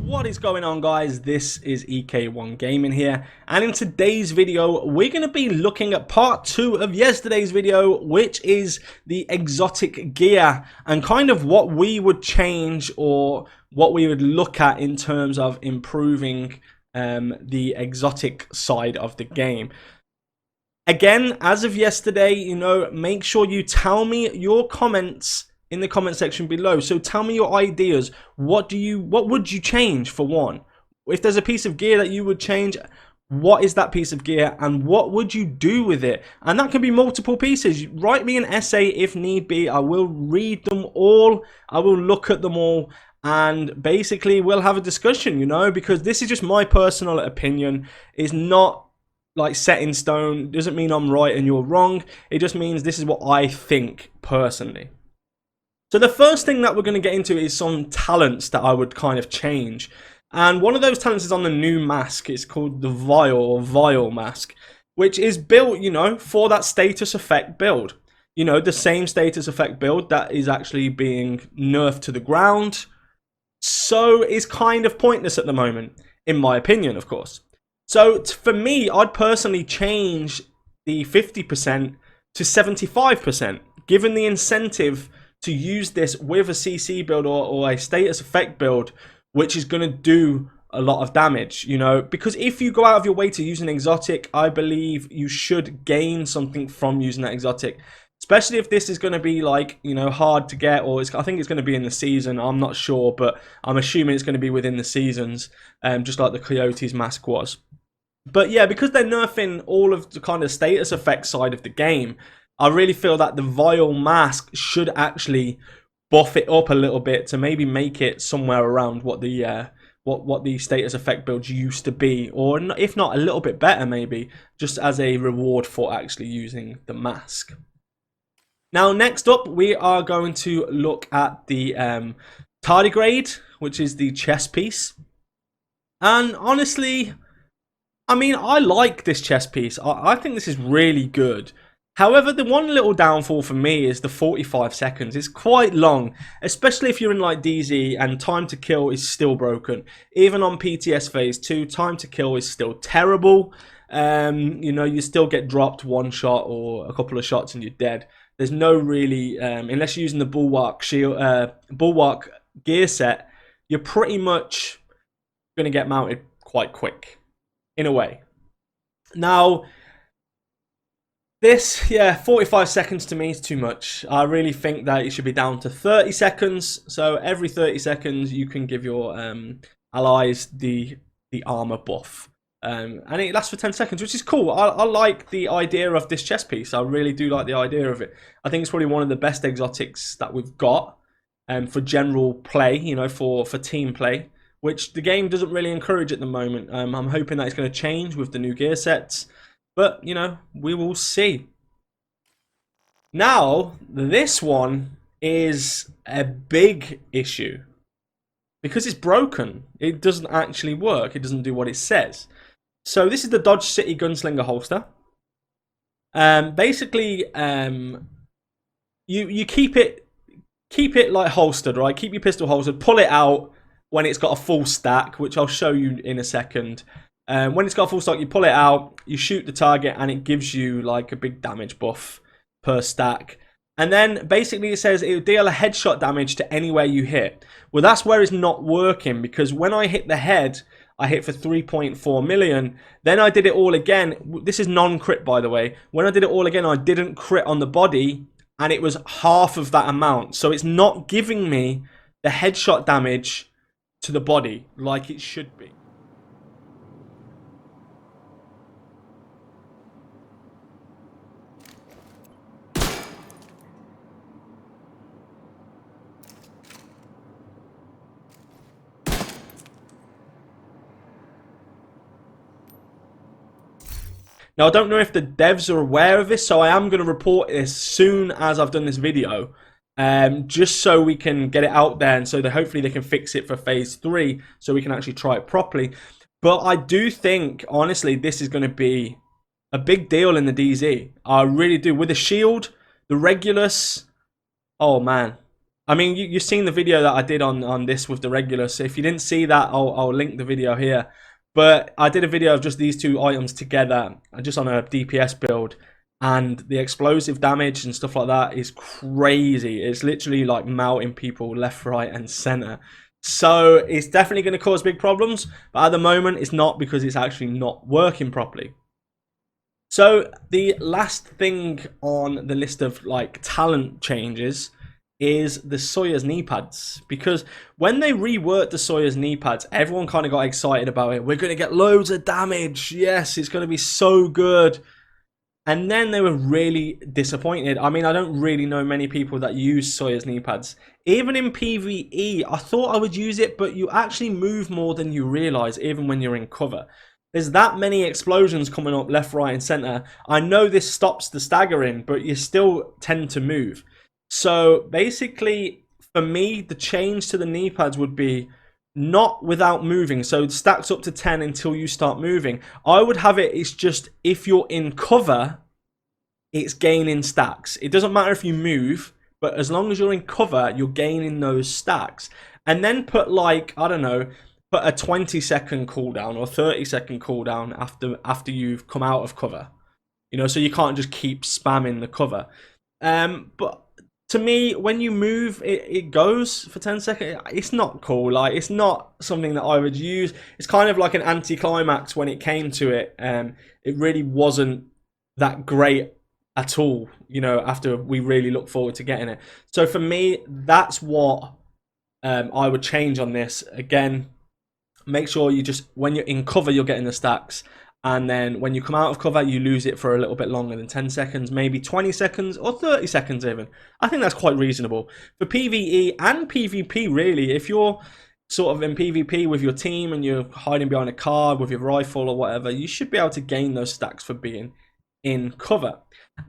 What is going on, guys? This is EK1 Gaming here, and in today's video we're going to be looking at part 2 of yesterday's video, which is the exotic gear and kind of what we would change or what we would look at in terms of improving the exotic side of the game. Again, as of yesterday, make sure you tell me your comments in the comment section below. So tell me your ideas. What would you change, for one? If there's a piece of gear that you would change, what is that piece of gear and what would you do with it? And that can be multiple pieces. Write me an essay if need be. I will read them all. I will look at them all. And basically we'll have a discussion, because this is just my personal opinion. It's not like set in stone. Doesn't mean I'm right and you're wrong. It just means this is what I think personally. So the first thing that we're going to get into is some talents that I would kind of change. And one of those talents is on the new mask. It's called the Vile mask, which is built, for that status effect build. The same status effect build that is actually being nerfed to the ground. So it's kind of pointless at the moment, in my opinion, of course. So for me, I'd personally change the 50% to 75%, given the incentive to use this with a CC build or a status effect build, which is going to do a lot of damage, because if you go out of your way to use an exotic, I believe you should gain something from using that exotic, especially if this is going to be like, hard to get, or I think it's going to be in the season. I'm not sure, but I'm assuming it's going to be within the seasons, just like the Coyote's mask was. But yeah, because they're nerfing all of the kind of status effect side of the game, I really feel that the Vile mask should actually buff it up a little bit to maybe make it somewhere around what the status effect builds used to be, or if not a little bit better, maybe just as a reward for actually using the mask. Now, next up, we are going to look at the Tardigrade, which is the chest piece. And honestly, I mean, I like this chest piece. I think this is really good. However, the one little downfall for me is the 45 seconds. It's quite long, especially if you're in like DZ and time to kill is still broken. Even on PTS phase 2, time to kill is still terrible. You still get dropped one shot or a couple of shots and you're dead. There's no really, unless you're using the Bulwark gear set, you're pretty much going to get mounted quite quick, in a way. Now, this, 45 seconds to me is too much. I really think that it should be down to 30 seconds. So every 30 seconds, you can give your allies the armor buff. And it lasts for 10 seconds, which is cool. I like the idea of this chest piece. I really do like the idea of it. I think it's probably one of the best exotics that we've got for general play, for team play, which the game doesn't really encourage at the moment. I'm hoping that it's going to change with the new gear sets. But, we will see. Now, this one is a big issue. Because it's broken. It doesn't actually work. It doesn't do what it says. So, this is the Dodge City Gunslinger holster. Basically, you keep it like holstered, right? Keep your pistol holstered. Pull it out when it's got a full stack, which I'll show you in a second. When it's got a full stack, you pull it out, you shoot the target, and it gives you like a big damage buff per stack. And then basically it says it will deal a headshot damage to anywhere you hit. Well, that's where it's not working, because when I hit the head, I hit for 3.4 million. Then I did it all again. This is non-crit, by the way. When I did it all again, I didn't crit on the body, and it was half of that amount. So it's not giving me the headshot damage to the body like it should be. Now, I don't know if the devs are aware of this, so I am going to report it as soon as I've done this video, just so we can get it out there, and so that hopefully they can fix it for phase 3, so we can actually try it properly. But I do think, honestly, this is going to be a big deal in the DZ. I really do. With the shield, the Regulus, oh man, I mean, you've seen the video that I did on this with the regular. So if you didn't see that, I'll link the video here. But I did a video of just these two items together, just on a DPS build. And the explosive damage and stuff like that is crazy. It's literally like melting people left, right, and center. So it's definitely going to cause big problems. But at the moment, it's not, because it's actually not working properly. So the last thing on the list of like talent changes is the Sawyers knee pads, because when they reworked the Sawyers knee pads, everyone kind of got excited about it. We're going to get loads of damage. Yes, it's going to be so good. And then they were really disappointed. I mean, I don't really know many people that use Sawyers knee pads. Even in PvE, I thought I would use it, but you actually move more than you realize, even when you're in cover. There's that many explosions coming up left, right, and center. I know this stops the staggering, but you still tend to move. So basically, for me, the change to the knee pads would be not without moving. So it stacks up to 10 until you start moving. I would have it, it's just if you're in cover, it's gaining stacks. It doesn't matter if you move, but as long as you're in cover, you're gaining those stacks. And then put like, I don't know, put a 20-second cooldown or 30-second cooldown after you've come out of cover. You know, so you can't just keep spamming the cover. But to me, when you move, it goes for 10 seconds. It's not cool. Like, it's not something that I would use. It's kind of like an anticlimax when it came to it. It really wasn't that great at all, you know, after we really look forward to getting it. So for me, that's what I would change on this. Again, make sure you just, when you're in cover, you're getting the stacks. And then when you come out of cover, you lose it for a little bit longer than 10 seconds, maybe 20 seconds or 30 seconds even. I think that's quite reasonable. For PvE and PvP, really, if you're sort of in PvP with your team and you're hiding behind a card with your rifle or whatever, you should be able to gain those stacks for being in cover.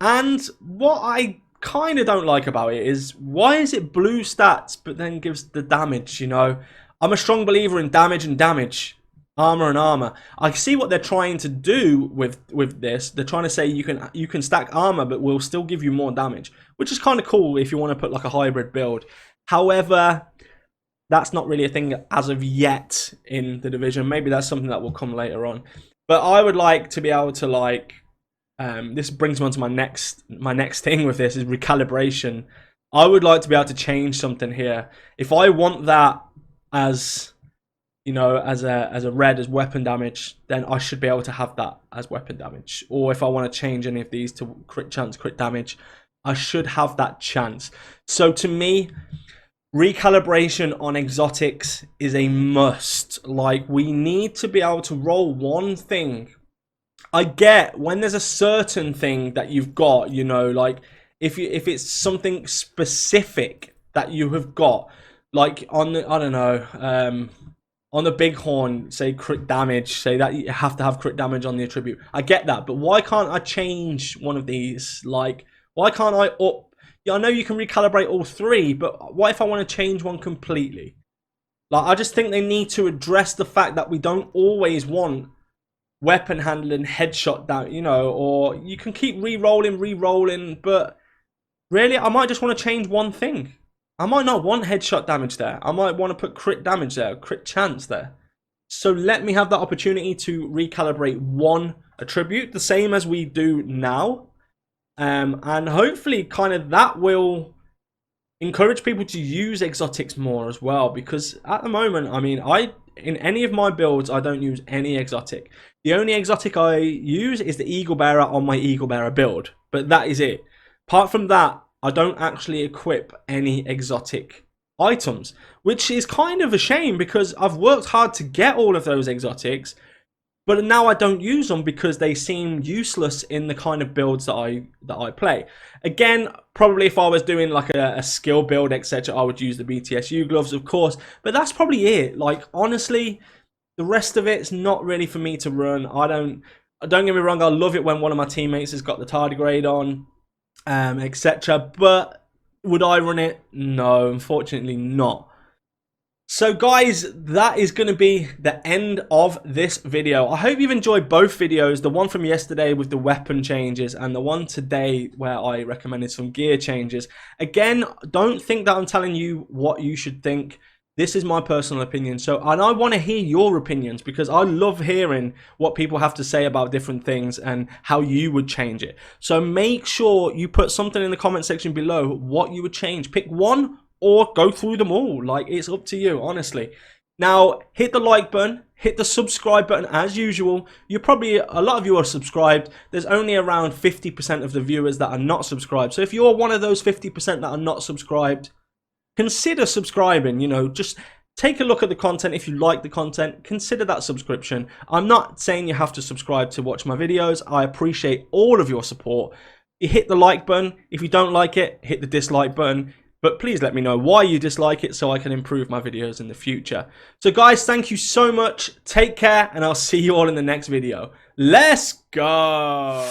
And what I kind of don't like about it is, why is it blue stats but then gives the damage, you know? I'm a strong believer in damage and damage. Armor and armor. I see what they're trying to do with this. They're trying to say you can stack armor, but we'll still give you more damage, which is kind of cool if you want to put like a hybrid build. However, that's not really a thing as of yet in the division. Maybe that's something that will come later on. But I would like to be able to like. This brings me on to my next thing with this is recalibration. I would like to be able to change something here. If I want that as, you know, as a red as weapon damage, then I should be able to have that as weapon damage. Or if I want to change any of these to crit chance, crit damage, I should have that chance. So to me, recalibration on exotics is a must. Like, we need to be able to roll one thing. I get when there's a certain thing that you've got, you know, like if it's something specific that you have got, like on the, I don't know, on the bighorn, say crit damage, say that you have to have crit damage on the attribute. I get that, but why can't I change one of these? Like, why can't I up? Yeah, I know you can recalibrate all three, but what if I want to change one completely? Like, I just think they need to address the fact that we don't always want weapon handling headshot down, you know, or you can keep re-rolling, but really I might just want to change one thing. I might not want headshot damage there. I might want to put crit damage there, crit chance there. So let me have that opportunity to recalibrate one attribute, the same as we do now. And hopefully kind of that will encourage people to use exotics more as well, because at the moment, I mean, in any of my builds, I don't use any exotic. The only exotic I use is the Eagle Bearer on my Eagle Bearer build, but that is it. Apart from that, I don't actually equip any exotic items, which is kind of a shame because I've worked hard to get all of those exotics, but now I don't use them because they seem useless in the kind of builds that I play. Again, probably if I was doing like a skill build, etc., I would use the BTSU gloves, of course. But that's probably it. Like, honestly, the rest of it's not really for me to run. Don't get me wrong, I love it when one of my teammates has got the tardigrade on, etc. But would I run it? No, unfortunately not. So guys, that is going to be the end of this video. I hope you've enjoyed both videos, the one from yesterday with the weapon changes and the one today where I recommended some gear changes. Again, don't think that I'm telling you what you should think. This is my personal opinion. And I want to hear your opinions because I love hearing what people have to say about different things and how you would change it. So make sure you put something in the comment section below what you would change. Pick one or go through them all. Like, it's up to you, honestly. Now, hit the like button, hit the subscribe button as usual. A lot of you are subscribed. There's only around 50% of the viewers that are not subscribed. So if you're one of those 50% that are not subscribed, consider subscribing. You know, just take a look at the content. If you like the content, consider that subscription. I'm not saying you have to subscribe to watch my videos. I appreciate all of your support. You hit the like button. If you don't like it, hit the dislike button. But please let me know why you dislike it so I can improve my videos in the future. So guys, thank you so much. Take care, and I'll see you all in the next video. Let's go.